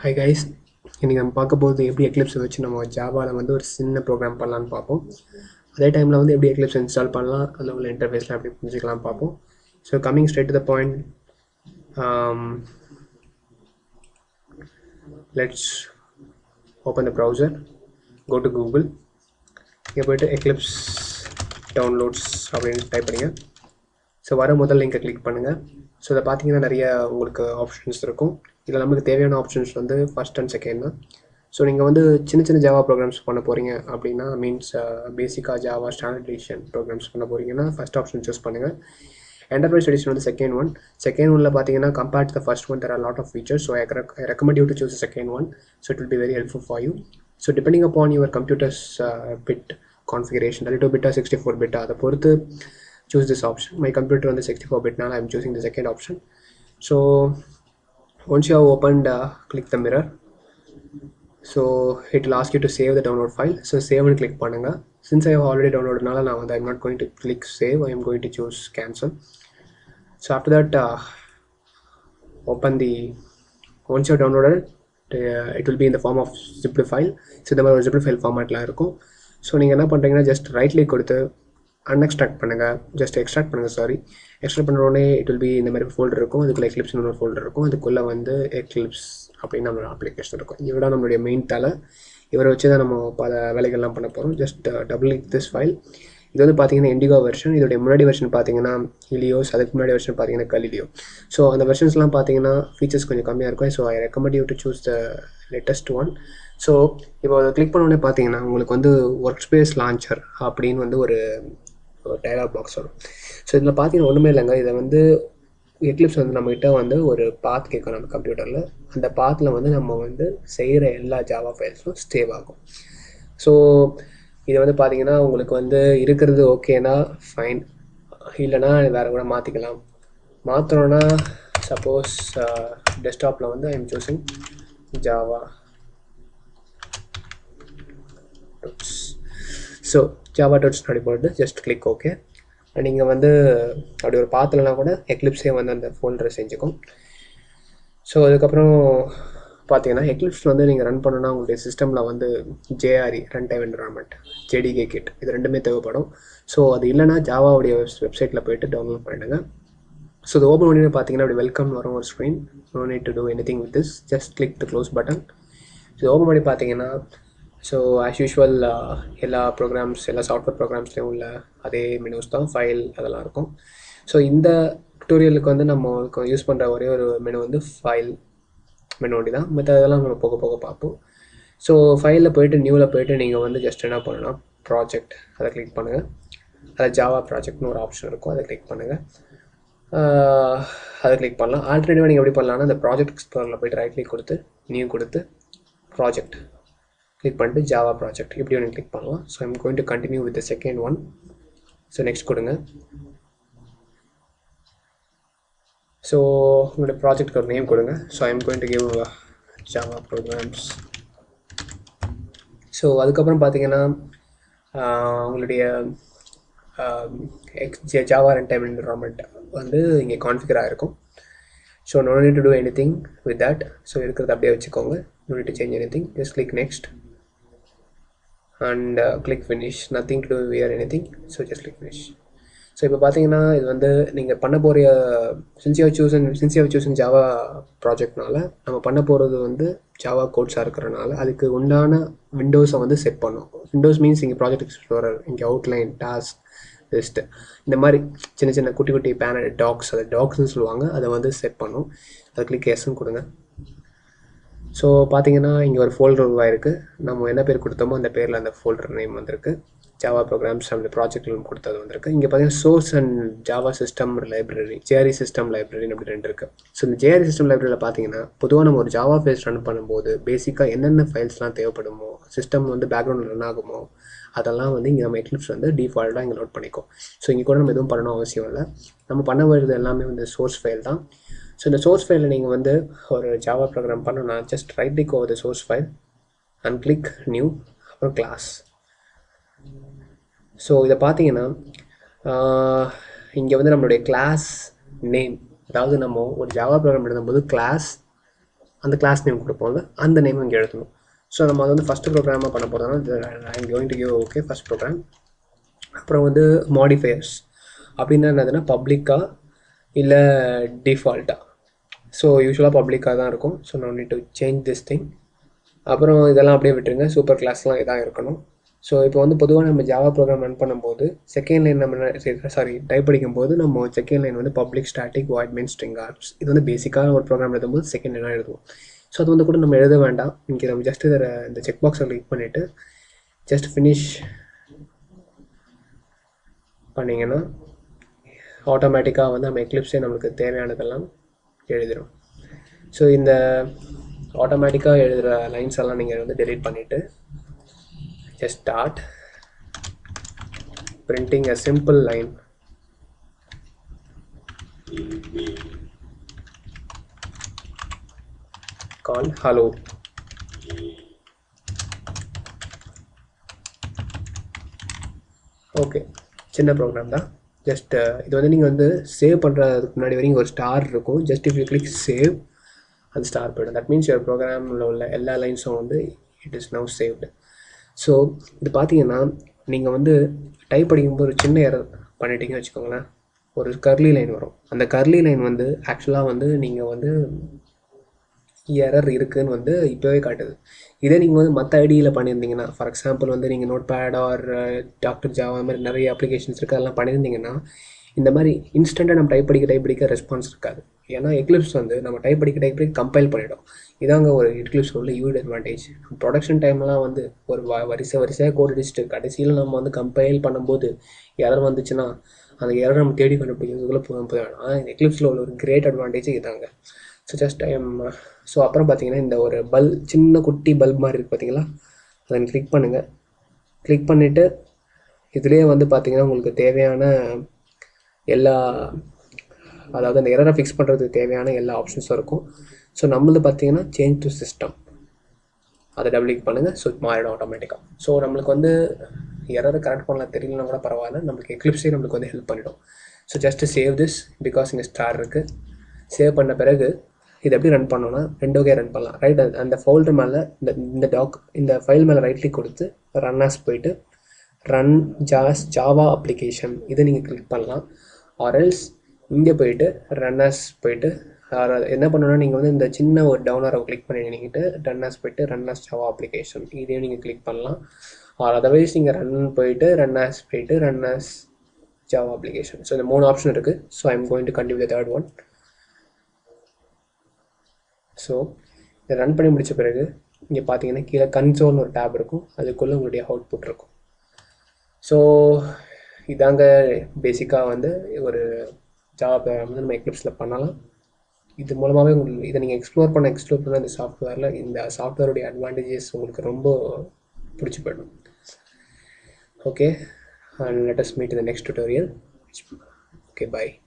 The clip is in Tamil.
Hi guys, இன்னைக்கு நம்ம பார்க்க போகிறது எப்படி எக்லிப்ஸை வச்சு நம்ம ஜாவாவில் வந்து ஒரு சின்ன ப்ரோக்ராம் பண்ணலான்னு பார்ப்போம். அதே டைமில் வந்து எப்படி எக்லிப்ஸ் இன்ஸ்டால் பண்ணலாம், அதில் உள்ள இன்டர்ஃபேஸில் எப்படி புரிஞ்சுக்கலாம் பார்ப்போம். So coming straight to the point, let's open the browser, go to Google, இங்கே போய்ட்டு எக்லிப்ஸ் டவுன்லோட்ஸ் அப்படின்னு டைப் பண்ணுங்க. ஸோ வர முதல் லிங்கை கிளிக் பண்ணுங்கள். ஸோ இதை பார்த்தீங்கன்னா நிறைய உங்களுக்கு ஆப்ஷன்ஸ் இருக்கும். இதில் நமக்கு தேவையான ஆப்ஷன்ஸ் வந்து ஃபஸ்ட் அண்ட் செகண்ட் தான். ஸோ நீங்கள் வந்து சின்ன சின்ன ஜாவா ப்ரோக்ராம்ஸ் பண்ண போகிறீங்க அப்படின்னா, மீன்ஸ் பேசிக்காக ஜாவா ஸ்டாண்டர்ட் எடிஷன் ப்ரோக்ராம்ஸ் பண்ண போகிறீங்கன்னா ஃபஸ்ட் ஆப்ஷன் சூஸ் பண்ணுங்கள். என்டர்பிரைஸ் எடிஷன் வந்து செகண்ட் ஒன்ல பார்த்தீங்கன்னா compared to the first one there are a lot of features, so I recommend you to choose the second one, so it will be very helpful for you. So depending upon your computer's bit configuration, 32-bit or 64-bit, அதை பொறுத்து choose this option. My computer on the 64-bit now, I'm choosing the second option. So once you have opened, click the mirror. So it will ask you to save the download file. So save and click பண்ணுங்க. Since I have already downloaded nala, now I'm not going to click save, I am going to choose cancel. So after that, open the, once you have downloaded it will be in the form of zip file. So இந்த மாதிரி ஒரு zip file formatல இருக்கும். ஸோ நீங்கள் என்ன பண்ணுறீங்கன்னா ஜஸ்ட் ரைட் கிளிக் கொடுத்து அன்எக்ஸ்ட்ராக்ட் பண்ணுங்கள், ஜஸ்ட் எக்ஸ்ட்ராக்ட் பண்ணுங்கள். எக்ஸ்ட்ராக்ட் பண்ணுற உடனே இட் வில் பி இந்த மாதிரி ஃபோல்டர் இருக்கும். அதுக்குள்ளே எக்லிப்ஸ் ஒரு ஃபோல்டர் இருக்கும். அதுக்குள்ளே வந்து எக்லிப்ஸ் அப்படின்னு நம்மளோட அப்ளிகேஷன் இருக்கும். இவட நம்மளுடைய மெயின் தலை, இவரை வச்சு தான் நம்ம பல வேலைகள்லாம் பண்ண போகிறோம். Just double click this file. இது வந்து பார்த்தீங்கன்னா இண்டிகோ வெர்ஷன். இதோடைய முன்னாடி வெர்ஷன் பார்த்தீங்கன்னா ஹீலியோஸ், அதுக்கு முன்னாடி வெர்ஷன் பார்த்தீங்கன்னா கலிலியோ. ஸோ அந்த வெர்ஷன்ஸ்லாம் பார்த்தீங்கன்னா ஃபீச்சர்ஸ் கொஞ்சம் கம்மியாக இருக்கும். So I recommend you to choose the latest one. So இப்போ அதை கிளிக் பண்ண உடனே பார்த்தீங்கன்னா உங்களுக்கு வந்து ஒர்க் ஸ்பேஸ் லான்ச்சர் அப்படின்னு வந்து ஒரு டயலாக் பாக்ஸ் வரும். ஸோ இதில் பார்த்தீங்கன்னா ஒன்றுமே இல்லைங்க. இதை வந்து எக்லிப்ஸ் வந்து நம்மகிட்ட வந்து ஒரு பாத் கேட்கும் நம்ம கம்ப்யூட்டரில். அந்த பாத்தில் வந்து நம்ம வந்து செய்கிற எல்லா ஜாவா ஃபைல்ஸும் சேவ் ஆகும். ஸோ இது வந்து பார்த்தீங்கன்னா உங்களுக்கு வந்து இருக்கிறது ஓகேனா ஃபைன், இல்லைனா வேறு கூட மாற்றிக்கலாம். மாற்றணுன்னா சப்போஸ் டெஸ்க்டாப்பில் வந்து I am choosing Java. So Java dots அப்படி போட்டு ஜஸ்ட் கிளிக் ஓகே. நீங்கள் வந்து அப்படி ஒரு பாத்திரம்னா கூட எக்லிப்ஸே வந்து அந்த ஃபோல்டரை செஞ்சுக்கும். ஸோ அதுக்கப்புறம் பார்த்தீங்கன்னா எக்லிப்ஸ் வந்து நீங்கள் ரன் பண்ணணுன்னா உங்களுடைய சிஸ்டமில் வந்து JRE run time environment, JDK kit, இது ரெண்டுமே தேவைப்படும். ஸோ அது இல்லைனா ஜாவாவுடைய வெப்சைட்டில் போய்ட்டு டவுன்லோட் பண்ணிடுங்க. ஸோ இது ஓப்பன் பண்ணி பார்த்தீங்கன்னா அப்படி வெல்கம் வரும் ஒரு screen. No need to do anything with this, just click the close button. So open பண்ணி பார்த்தீங்கன்னா ஸோ ஆஸ் யூஷுவல் எல்லா ப்ரோக்ராம்ஸ், எல்லா சாஃப்ட்வேர் ப்ரோக்ராம்ஸ்லேயும் உள்ள அதே மெனுஸ் தான், ஃபைல் அதெல்லாம் இருக்கும். ஸோ இந்த டுட்டோரியலுக்கு வந்து நம்ம யூஸ் பண்ணுற ஒரே ஒரு மெனு வந்து ஃபைல் மெனு ஒண்டி தான். மற்ற அதெல்லாம் நம்ம போக போக பார்ப்போம். ஸோ ஃபைலில் போய்ட்டு நியூவில் போய்ட்டு நீங்கள் வந்து ஜஸ்ட் என்ன பண்ணணும்னா ப்ராஜெக்ட் அதை கிளிக் பண்ணுங்கள். அதில் ஜாவா ப்ராஜெக்ட்னு ஒரு ஆப்ஷன் இருக்கும், அதை கிளிக் பண்ணுங்கள். அதை கிளிக் பண்ணலாம். ஆல்ரெடிவாக நீங்கள் எப்படி பண்ணலாம்னா அந்த ப்ராஜெக்ட் எக்ஸ்ப்ளோரில் போய்ட்டு ரைட் கிளிக் கொடுத்து நியூ கொடுத்து ப்ராஜெக்ட் கிளிக் பண்ணிட்டு ஜாவா ப்ராஜெக்ட் இப்படி ஒன்று கிளிக் பண்ணலாம். So I'm going to continue with the second one. So next கொடுங்க. ஸோ உங்களோட ப்ராஜெக்ட்க்கு ஒரு நேம் கொடுங்க. So I'm going to give Java programs. So அதுக்கப்புறம் பார்த்தீங்கன்னா உங்களுடைய ஜாவா ரன் டைம் என்விரான்மெண்ட் வந்து இங்கே கான்ஃபிகர் ஆகிருக்கும். So no need to do anything with that. So இருக்கிறத அப்படியே வச்சுக்கோங்க. No need to change anything, just click next and click finish. Nothing to do here anything, so just click finish. So இப்போ பார்த்தீங்கன்னா இது வந்து நீங்கள் பண்ண போகிற since you have chosen Java ப்ராஜெக்ட்னால நம்ம பண்ண போகிறது வந்து ஜாவா கோட்ஸாக இருக்கிறனால அதுக்கு உண்டான விண்டோஸை வந்து செட் பண்ணும். விண்டோஸ் மீன்ஸ் இங்கே ப்ராஜெக்ட் எக்ஸ்ப்ளோரர், இங்கே அவுட்லைன், டாஸ்க், லிஸ்ட், இந்த மாதிரி சின்ன சின்ன குட்டி குட்டி பேனல் டாக்ஸ், அதை டாக்ஸ்ன்னு சொல்லுவாங்க, அதை வந்து செட் பண்ணும். அதை கிளிக் எஸ்ன்னு கொடுங்க. ஸோ பார்த்தீங்கன்னா இங்கே ஒரு ஃபோல்டர் உருவாயிருக்கு. நம்ம என்ன பேர் கொடுத்தோமோ அந்த பேரில் அந்த ஃபோல்டர் நேம் வந்திருக்கு. ஜாவா ப்ரோக்ராம்ஸ் அந்த ப்ராஜெக்ட் நேம் கொடுத்தது வந்திருக்கு. இங்கே பார்த்தீங்கன்னா source and Java system library, JRE system லைப்ரரின்னு அப்படி ரெண்டு இருக்குது. ஸோ இந்த ஜேஆர்இ சிஸ்டம் லைப்ரரியில் பார்த்தீங்கன்னா பொதுவாக நம்ம ஒரு ஜாவா ஃபைல்ஸ் ரன் பண்ணும்போது பேசிக்காக என்னென்ன ஃபைல்ஸ்லாம் தேவைப்படுமோ, சிஸ்டம் வந்து பேக்ரவுண்டில் ரன் ஆகுமோ, அதெல்லாம் வந்து இங்கே நம்ம எக்லிப்ஸ் வந்து டிஃபால்ட்டாக இங்கே நோட் பண்ணிக்கும். ஸோ இங்கே கூட நம்ம எதுவும் பண்ணணும் அவசியம் இல்லை. நம்ம பண்ண வருது எல்லாமே வந்து சோர்ஸ் ஃபைல் தான். ஸோ இந்த சோர்ஸ் ஃபைலில் நீங்கள் வந்து ஒரு ஜாவா ப்ரோக்ராம் பண்ணணும்னா just right click over the source file and click new, அப்புறம் கிளாஸ். ஸோ இதை பார்த்தீங்கன்னா இங்கே வந்து நம்மளுடைய கிளாஸ் நேம், அதாவது நம்ம ஒரு ஜாவா ப்ரோக்ராம் எழுதும்போது கிளாஸ் அந்த கிளாஸ் நேம் கொடுப்போம்ல அந்த நேம் இங்கே எழுதணும். ஸோ நம்ம அதை வந்து ஃபஸ்ட்டு ப்ரோக்ராமாக பண்ண போகிறதுனால I am going to give okay first program. அப்புறம் வந்து மாடிஃபயர்ஸ் அப்படின்னா என்னதுன்னா பப்ளிக்காக இல்லை டிஃபால்ட்டாக. ஸோ யூஸ்வலாக பப்ளிக்காக தான் இருக்கும். ஸோ நான் NEET to change this thing. அப்புறம் இதெல்லாம் அப்படியே விட்டுருங்க. சூப்பர் கிளாஸ்லாம் இதாக இருக்கணும். ஸோ இப்போ வந்து பொதுவாக நம்ம ஜாவா ப்ரோக்ராம் ரன் பண்ணும்போது செகண்ட் லைன் நம்ம டைப் படிக்கும்போது நம்ம செகண்ட் லைன் வந்து public static void main string arms. இது வந்து பேசிக்காக ஒரு ப்ரோக்ராம் எழுதும்போது செகண்ட் லைனாக எழுதுவோம். ஸோ அது வந்து கூட நம்ம எழுத வேண்டாம். இங்கே நம்ம ஜஸ்ட் இதை இந்த செக் பாக்ஸை கிளிக் பண்ணிவிட்டு ஜஸ்ட் ஃபினிஷ் பண்ணிங்கன்னா ஆட்டோமேட்டிக்காக வந்து நம்ம எக்லிப்ஸே நம்மளுக்கு தேவையானதெல்லாம் எழுதிடும். ஸோ இந்த ஆட்டோமேட்டிக்காக எழுதுகிற லைன்ஸ் எல்லாம் நீங்கள் வந்து டெலீட் பண்ணிவிட்டு just start printing a simple line called hello. Okay, சின்ன ப்ரோக்ராம் தான். ஜஸ்ட் இது வந்து நீங்கள் வந்து சேவ் பண்ணுறதுக்கு முன்னாடி வரைக்கும் ஒரு ஸ்டார் இருக்கும். Just if you click save அது ஸ்டார் போய்டும். தட் மீன்ஸ் யுவர் ப்ரோக்ராமில் உள்ள எல்லா லைன்ஸும் வந்து it is now saved. So இது பார்த்தீங்கன்னா நீங்கள் வந்து டைப் படிக்கும்போது ஒரு சின்ன எரர் பண்ணிட்டீங்கன்னு வச்சுக்கோங்களேன், ஒரு கர்லி லைன் வரும். அந்த கர்லி லைன் வந்து ஆக்சுவலாக வந்து நீங்கள் வந்து எரர் இருக்குதுன்னு வந்து இப்போவே காட்டுது. இதே நீங்கள் வந்து மற்ற ஐடியில் பண்ணியிருந்தீங்கன்னா, ஃபார் எக்ஸாம்பிள் வந்து நீங்கள் notepad or doctor Java அந்த மாதிரி நிறைய அப்ளிகேஷன்ஸ் இருக்குது, அதெல்லாம் பண்ணியிருந்தீங்கன்னா இந்த மாதிரி இன்ஸ்டண்ட்டாக நம்ம டைப் படிக்க ரெஸ்பான்ஸ் இருக்காது. ஏன்னா எக்லிப்ஸ் வந்து நம்ம டைப் படிக்க கம்பைல் பண்ணிவிடும். இதாங்க ஒரு எக்லிப்ஸ் உள்ள யூட் அட்வான்டேஜ். ப்ரொடக்ஷன் டைம்லாம் வந்து ஒரு வரிசையாக கோட் அடிச்சுட்டு கடைசியில் நம்ம வந்து கம்பைல் பண்ணும்போது எரர் வந்துச்சுன்னா அந்த எரர் நம்ம தேடி கண்டுபிடிக்கிறதுக்குள்ளே போயிடும். ஆனால் எக்லிப்ஸில் உள்ள ஒரு கிரேட் அட்வான்டேஜ் இதாங்க. ஸோ ஜஸ்ட் ஸோ அப்புறம் பார்த்தீங்கன்னா இந்த ஒரு சின்ன குட்டி பல்ப் மாதிரி இருக்குது பார்த்தீங்களா, அதை கிளிக் பண்ணுங்கள். கிளிக் பண்ணிவிட்டு இதுலேயே வந்து பார்த்தீங்கன்னா உங்களுக்கு தேவையான எல்லா, அதாவது அந்த எரரை ஃபிக்ஸ் பண்ணுறதுக்கு தேவையான எல்லா ஆப்ஷன்ஸும் இருக்கும். ஸோ நம்மளது பார்த்தீங்கன்னா சேஞ்ச் டு சிஸ்டம், அதை டபுள் கிளிக் பண்ணுங்கள். ஸோ மாறிடும் ஆட்டோமேட்டிக்காக. ஸோ நம்மளுக்கு வந்து எரரை கரெக்ட் பண்ணலாம் தெரியலனா கூட பரவாயில்ல, நம்மளுக்கு எக்லிப்ஸே நம்மளுக்கு வந்து ஹெல்ப் பண்ணிடும். So just save this because இங்கே ஸ்டார் இருக்குது. சேவ் பண்ண பிறகு இது எப்படி ரன் பண்ணோன்னா ரெண்டு வகையாக ரன் பண்ணலாம். ரைட், அந்த ஃபோல்டர் மேலே இந்த ஃபைல் மேலே ரைட் கிளிக் கொடுத்து ரன்னாஸ் போயிட்டு ரன் ஜாவா அப்ளிகேஷன் இதை நீங்கள் கிளிக் பண்ணலாம். ஆர்எல்ஸ் இங்கே போயிட்டு ரன்னர்ஸ் போயிட்டு என்ன பண்ணணும்னா நீங்கள் வந்து இந்த சின்ன ஒரு டவுனரை கிளிக் பண்ணிட்டு ரன்னர்ஸ் போயிட்டு ரன்னர்ஸ் ஜாவா அப்ளிகேஷன் இதையும் நீங்கள் கிளிக் பண்ணலாம். ஆர் அதர்வைஸ் நீங்கள் ரன்னர்ஸ் போயிட்டு ரன்னர்ஸ் ஜாவா அப்ளிகேஷன். ஸோ இந்த 3 ஆப்ஷன் இருக்குது. So I am going to continue the third one. So இதை ரன் பண்ணி முடித்த பிறகு இங்கே பார்த்தீங்கன்னா கீழே கன்சோல்னு ஒரு டேப் இருக்கும், அதுக்குள்ளே உங்களுடைய அவுட்புட் இருக்கும். ஸோ இதாங்க பேசிக்காக வந்து ஒரு ஜாவா ப்ரோக்ராம் வந்து நம்ம எக்லிப்ஸில் பண்ணலாம். இது மூலமாகவே உங்களுக்கு இதை நீங்கள் எக்ஸ்ப்ளோர் பண்ண இந்த சாஃப்ட்வேரில் இந்த சாஃப்ட்வேருடைய அட்வான்டேஜஸ் உங்களுக்கு ரொம்ப பிடிச்சி போயிடும். Okay, and let us meet in the next tutorial. Okay, bye.